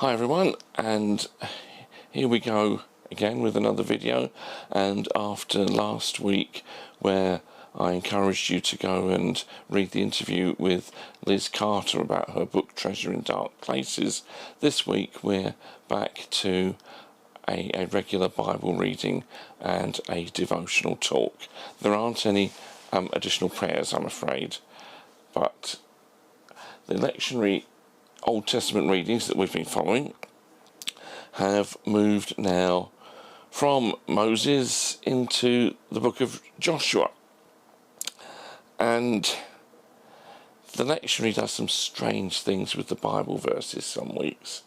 Hi everyone, and here we go again with another video. And after last week where I encouraged you to go and read the interview with Liz Carter about her book Treasure in Dark Places, this week we're back to a regular Bible reading and a devotional talk. There aren't any additional prayers, I'm afraid, but the lectionary Old Testament readings that we've been following have moved now from Moses into the book of Joshua. And the lectionary does some strange things with the Bible verses some weeks.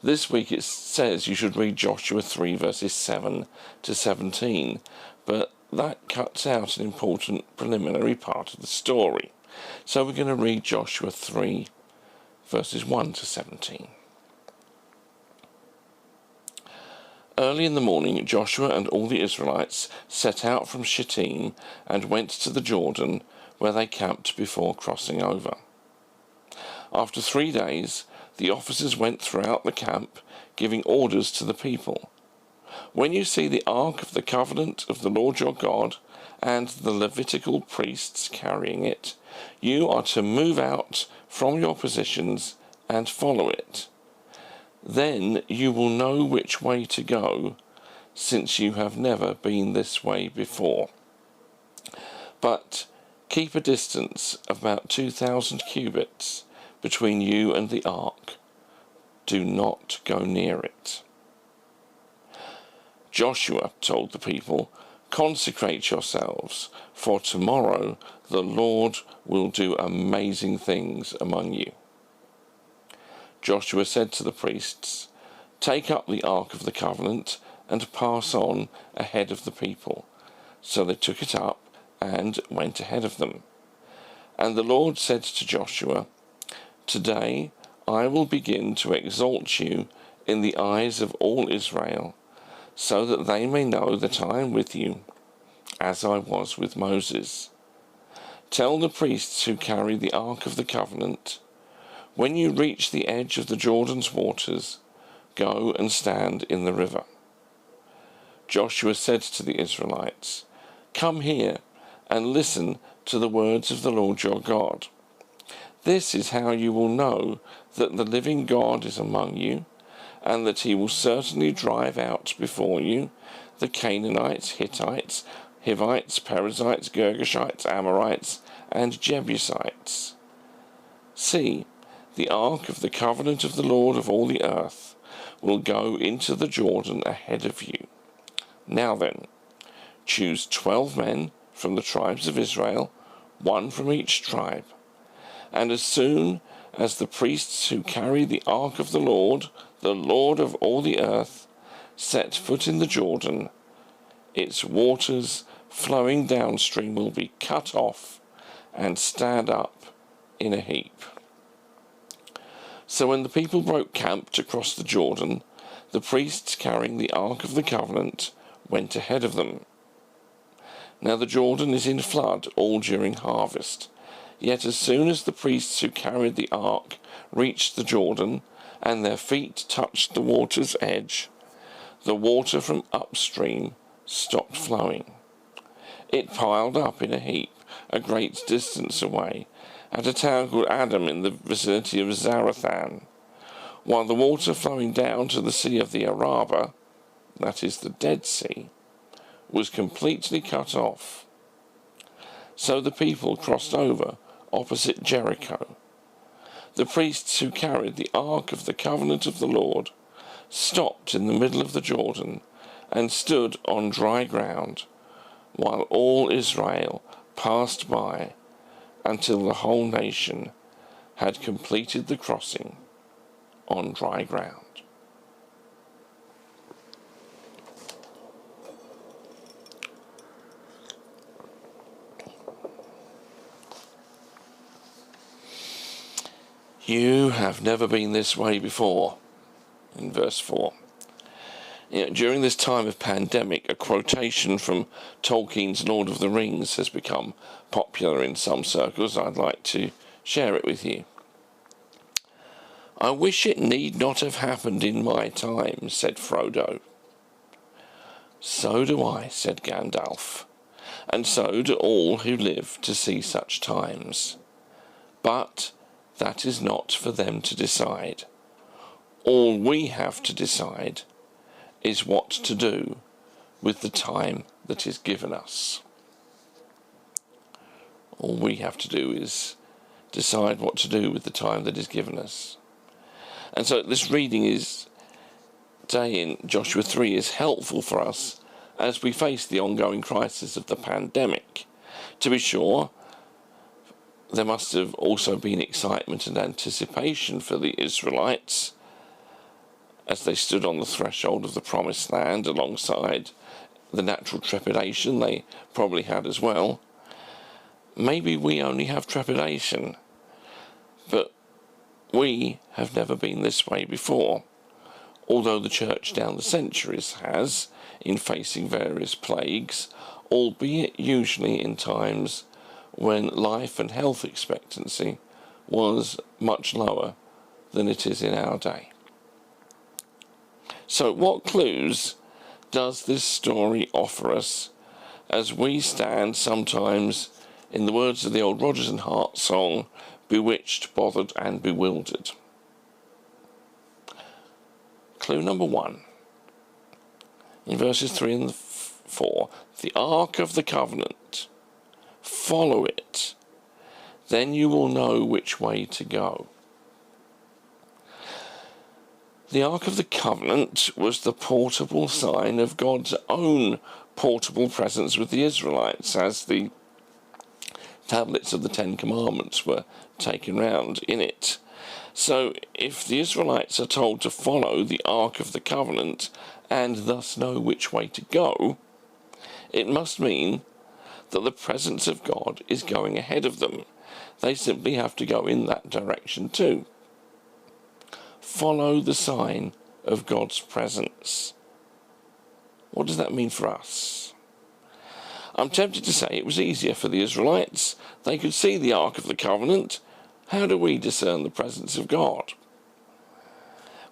This week it says you should read Joshua 3 verses 7 to 17, but that cuts out an important preliminary part of the story. So we're going to read Joshua 3 verses 1 to 17. Early in the morning, Joshua and all the Israelites set out from Shittim and went to the Jordan, where they camped before crossing over. After 3 days, the officers went throughout the camp, giving orders to the people. When you see the ark of the covenant of the Lord your God and the Levitical priests carrying it, you are to move out from your positions and follow it. Then you will know which way to go, since you have never been this way before. But keep a distance of about 2,000 cubits between you and the ark. Do not go near it. Joshua told the people, "Consecrate yourselves, for tomorrow the Lord will do amazing things among you." Joshua said to the priests, "Take up the ark of the covenant and pass on ahead of the people." So they took it up and went ahead of them. And the Lord said to Joshua, "Today I will begin to exalt you in the eyes of all Israel, so that they may know that I am with you, as I was with Moses. Tell the priests who carry the ark of the covenant, when you reach the edge of the Jordan's waters, go and stand in the river." Joshua said to the Israelites, "Come here and listen to the words of the Lord your God. This is how you will know that the living God is among you, and that he will certainly drive out before you the Canaanites, Hittites, Hivites, Perizzites, Girgashites, Amorites, and Jebusites. See, the ark of the covenant of the Lord of all the earth will go into the Jordan ahead of you. Now then, choose 12 men from the tribes of Israel, one from each tribe. And as soon as the priests who carry the ark of the Lord of all the earth, set foot in the Jordan, its waters flowing downstream will be cut off and stand up in a heap." So when the people broke camp to cross the Jordan, the priests carrying the ark of the covenant went ahead of them. Now the Jordan is in flood all during harvest. Yet as soon as the priests who carried the ark reached the Jordan, and their feet touched the water's edge, the water from upstream stopped flowing. It piled up in a heap a great distance away, at a town called Adam in the vicinity of Zarethan, while the water flowing down to the Sea of the Araba, that is the Dead Sea, was completely cut off. So the people crossed over opposite Jericho. The priests who carried the ark of the covenant of the Lord stopped in the middle of the Jordan and stood on dry ground, while all Israel passed by until the whole nation had completed the crossing on dry ground. You have never been this way before, in verse 4. During this time of pandemic, a quotation from Tolkien's Lord of the Rings has become popular in some circles. I'd like to share it with you. "I wish it need not have happened in my time," said Frodo. "So do I," said Gandalf, "and so do all who live to see such times. But that is not for them to decide. All we have to decide is what to do with the time that is given us." All we have to do is decide what to do with the time that is given us. And so this reading today in Joshua 3 is helpful for us as we face the ongoing crisis of the pandemic. To be sure, there must have also been excitement and anticipation for the Israelites as they stood on the threshold of the Promised Land, alongside the natural trepidation they probably had as well. Maybe we only have trepidation, but we have never been this way before, although the church down the centuries has, in facing various plagues, albeit usually in times when life and health expectancy was much lower than it is in our day. So what clues does this story offer us as we stand sometimes, in the words of the old Rodgers and Hart song, bewitched, bothered and bewildered? Clue number 1, in verses 3 and 4, the Ark of the Covenant. Follow it, then you will know which way to go. The Ark of the Covenant was the portable sign of God's own portable presence with the Israelites, as the tablets of the Ten Commandments were taken round in it. So if the Israelites are told to follow the Ark of the Covenant and thus know which way to go, it must mean that the presence of God is going ahead of them. They simply have to go in that direction too. Follow the sign of God's presence. What does that mean for us? I'm tempted to say it was easier for the Israelites. They could see the Ark of the Covenant. How do we discern the presence of God?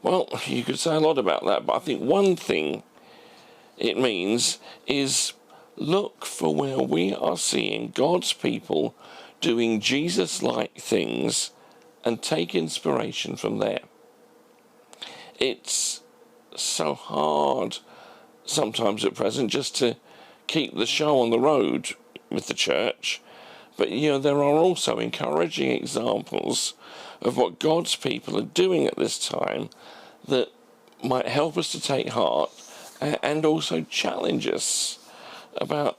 Well, you could say a lot about that, but I think one thing it means is look for where we are seeing God's people doing Jesus-like things and take inspiration from there. It's so hard sometimes at present just to keep the show on the road with the church, but there are also encouraging examples of what God's people are doing at this time that might help us to take heart and also challenge us about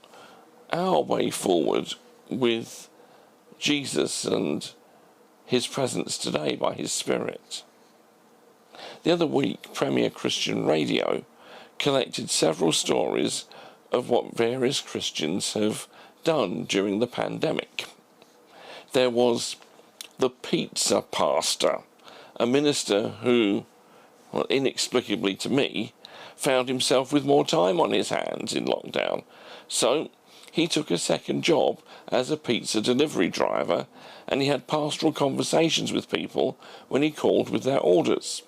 our way forward with Jesus and his presence today by his Spirit. The other week, Premier Christian Radio collected several stories of what various Christians have done during the pandemic. There was the pizza pastor, a minister who, inexplicably to me, found himself with more time on his hands in lockdown. So he took a second job as a pizza delivery driver, and he had pastoral conversations with people when he called with their orders.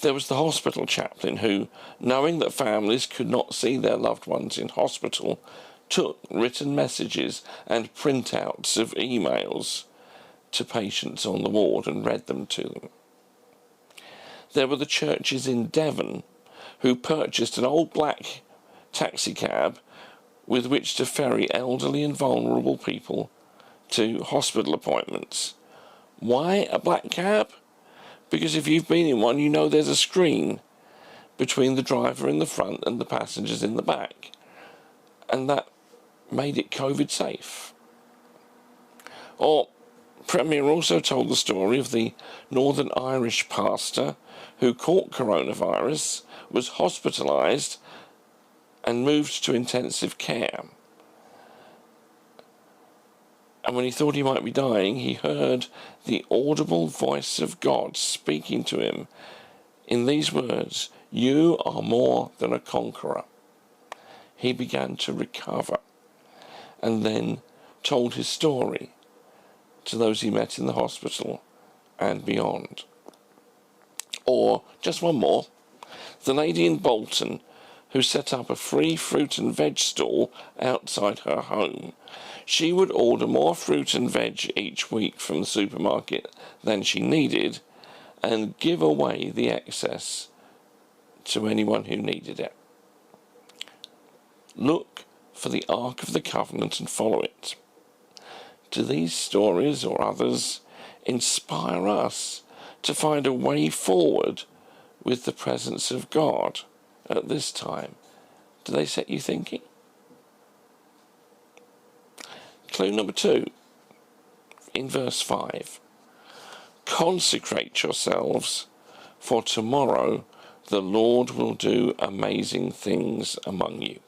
There was the hospital chaplain who, knowing that families could not see their loved ones in hospital, took written messages and printouts of emails to patients on the ward and read them to them. There were the churches in Devon who purchased an old black taxicab with which to ferry elderly and vulnerable people to hospital appointments. Why a black cab? Because if you've been in one, you know there's a screen between the driver in the front and the passengers in the back. And that made it COVID safe. Or Premier also told the story of the Northern Irish pastor who caught coronavirus, was hospitalised and moved to intensive care. And when he thought he might be dying, he heard the audible voice of God speaking to him in these words, "You are more than a conqueror." He began to recover and then told his story to those he met in the hospital and beyond. Or, just one more, the lady in Bolton who set up a free fruit and veg stall outside her home. She would order more fruit and veg each week from the supermarket than she needed and give away the excess to anyone who needed it. Look for the Ark of the Covenant and follow it. Do these stories or others inspire us to find a way forward with the presence of God at this time? Do they set you thinking? Clue number 2, in verse 5. Consecrate yourselves, for tomorrow the Lord will do amazing things among you.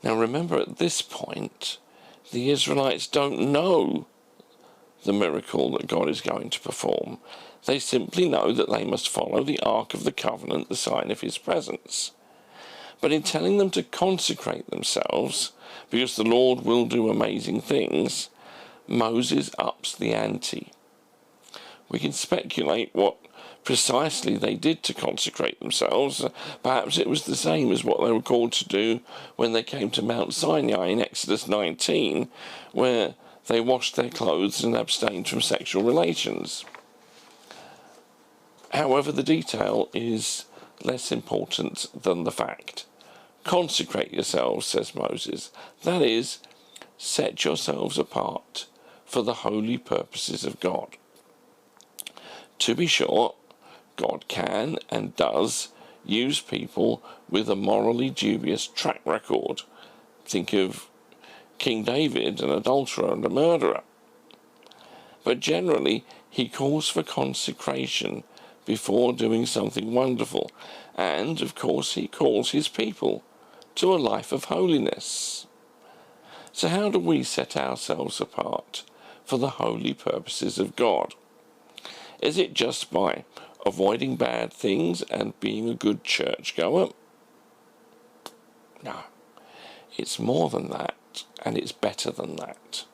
Now remember, at this point, the Israelites don't know the miracle that God is going to perform. They simply know that they must follow the Ark of the Covenant, the sign of his presence. But in telling them to consecrate themselves, because the Lord will do amazing things, Moses ups the ante. We can speculate what precisely they did to consecrate themselves. Perhaps it was the same as what they were called to do when they came to Mount Sinai in Exodus 19, where they washed their clothes and abstained from sexual relations. However, the detail is less important than the fact. Consecrate yourselves, says Moses. That is, set yourselves apart for the holy purposes of God. To be sure, God can and does use people with a morally dubious track record. Think of King David, an adulterer and a murderer. But generally, he calls for consecration before doing something wonderful. And, of course, he calls his people to a life of holiness. So how do we set ourselves apart for the holy purposes of God? Is it just by avoiding bad things and being a good churchgoer? No. It's more than that, and it's better than that.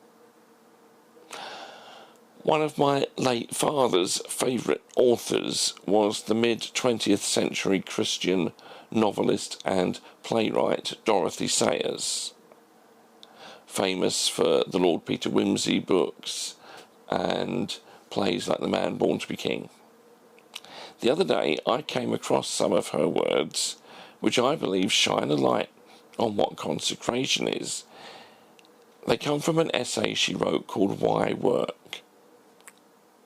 One of my late father's favourite authors was the mid-20th century Christian novelist and playwright Dorothy Sayers, famous for the Lord Peter Wimsey books and plays like The Man Born to be King. The other day I came across some of her words, which I believe shine a light on what consecration is. They come from an essay she wrote called Why Work?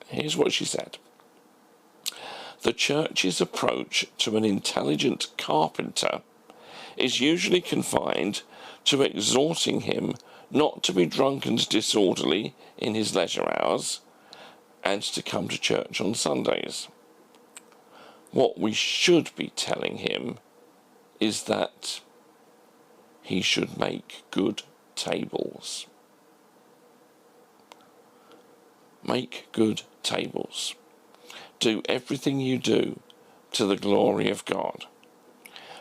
Here's what she said. The church's approach to an intelligent carpenter is usually confined to exhorting him not to be drunk and disorderly in his leisure hours and to come to church on Sundays. What we should be telling him is that he should make good tables. Make good tables. Do everything you do to the glory of God.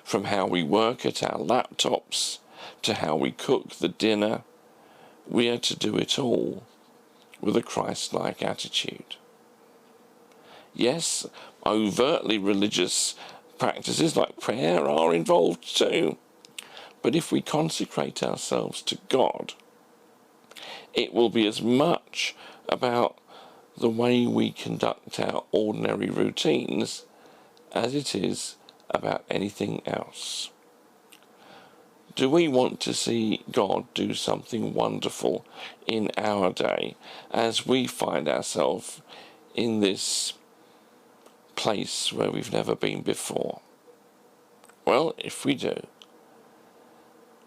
From how we work at our laptops to how we cook the dinner, we are to do it all with a Christ-like attitude. Yes, overtly religious practices like prayer are involved too. But if we consecrate ourselves to God, it will be as much about the way we conduct our ordinary routines as it is about anything else. Do we want to see God do something wonderful in our day as we find ourselves in this place where we've never been before? Well, if we do,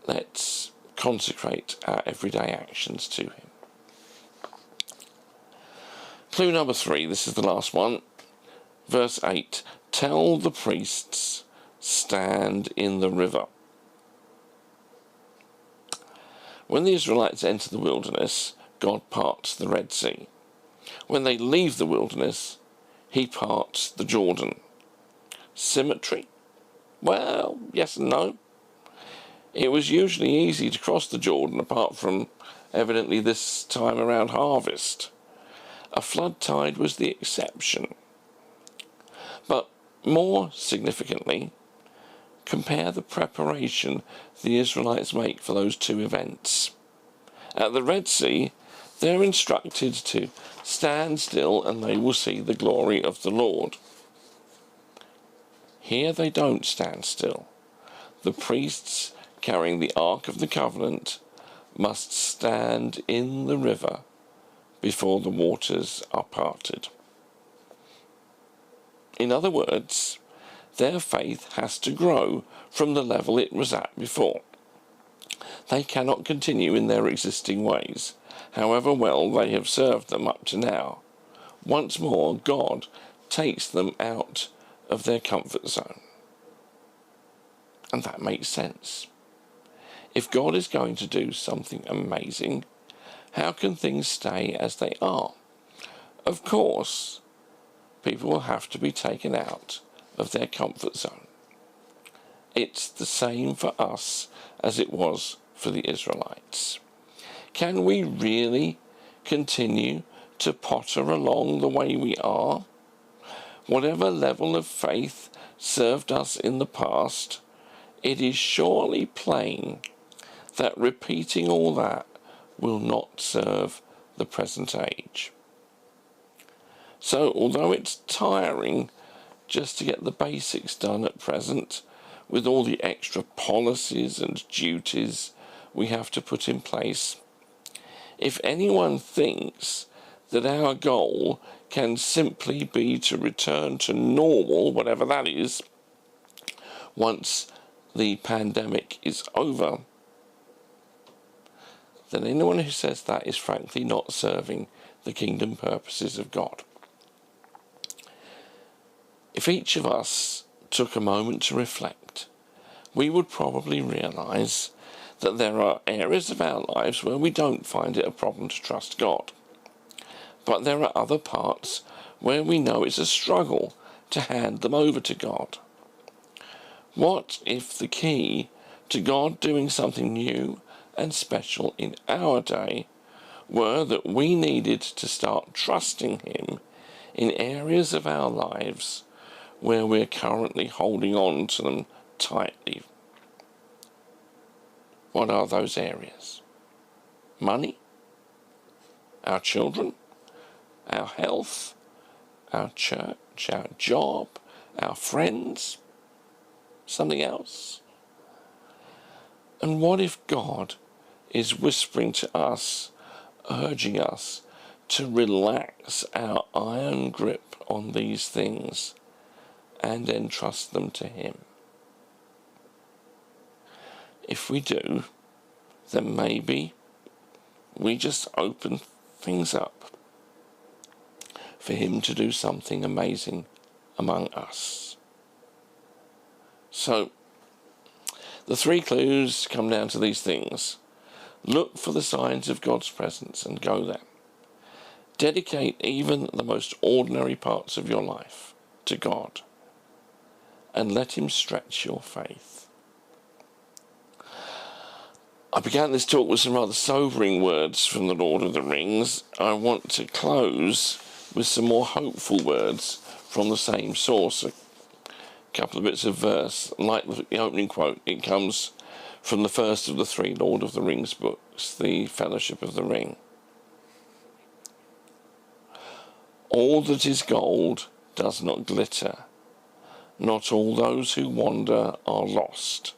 let's consecrate our everyday actions to him. Clue number 3, this is the last one. Verse 8, tell the priests, stand in the river. When the Israelites enter the wilderness, God parts the Red Sea. When they leave the wilderness, he parts the Jordan. Symmetry? Well, yes and no. It was usually easy to cross the Jordan apart from evidently this time around harvest. A flood tide was the exception. But more significantly, compare the preparation the Israelites make for those two events. At the Red Sea, they're instructed to stand still and they will see the glory of the Lord. Here they don't stand still. The priests carrying the Ark of the Covenant must stand in the river before the waters are parted. In other words, their faith has to grow from the level it was at before. They cannot continue in their existing ways, however well they have served them up to now. Once more, God takes them out of their comfort zone. And that makes sense. If God is going to do something amazing, how can things stay as they are? Of course, people will have to be taken out of their comfort zone. It's the same for us as it was for the Israelites. Can we really continue to potter along the way we are? Whatever level of faith served us in the past, it is surely plain that repeating all that will not serve the present age. So, although it's tiring just to get the basics done at present, with all the extra policies and duties we have to put in place, if anyone thinks that our goal can simply be to return to normal, whatever that is, once the pandemic is over, then anyone who says that is frankly not serving the kingdom purposes of God. If each of us took a moment to reflect, we would probably realise that there are areas of our lives where we don't find it a problem to trust God. But there are other parts where we know it's a struggle to hand them over to God. What if the key to God doing something new and special in our day were that we needed to start trusting Him in areas of our lives where we're currently holding on to them tightly? What are those areas? Money? Our children? Our health? Our church? Our job? Our friends? Something else? And what if God is whispering to us, urging us to relax our iron grip on these things and entrust them to Him? If we do, then maybe we just open things up for Him to do something amazing among us. So, the three clues come down to these things. Look for the signs of God's presence and go there. Dedicate even the most ordinary parts of your life to God and let Him stretch your faith. I began this talk with some rather sobering words from the Lord of the Rings. I want to close with some more hopeful words from the same source. A couple of bits of verse, like the opening quote. It comes from the first of the three Lord of the Rings books, the Fellowship of the Ring. All that is gold does not glitter. Not all those who wander are lost.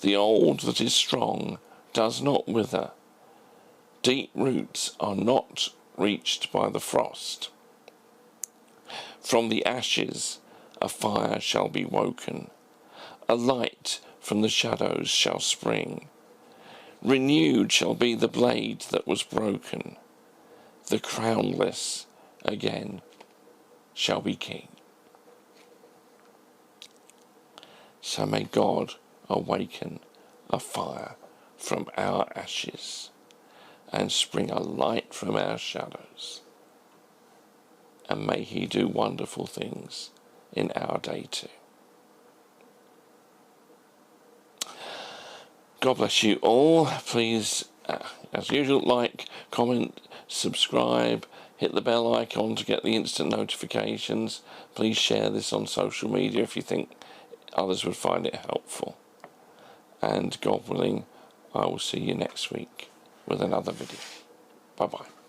The old that is strong does not wither. Deep roots are not reached by the frost. From the ashes a fire shall be woken. A light from the shadows shall spring. Renewed shall be the blade that was broken. The crownless again shall be king. So may God awaken a fire from our ashes and spring a light from our shadows. And may He do wonderful things in our day too. God bless you all. Please, as usual, like, comment, subscribe, Hit the bell icon to get the instant notifications. Please share this on social media if you think others would find it helpful. And God willing, I will see you next week with another video. Bye-bye.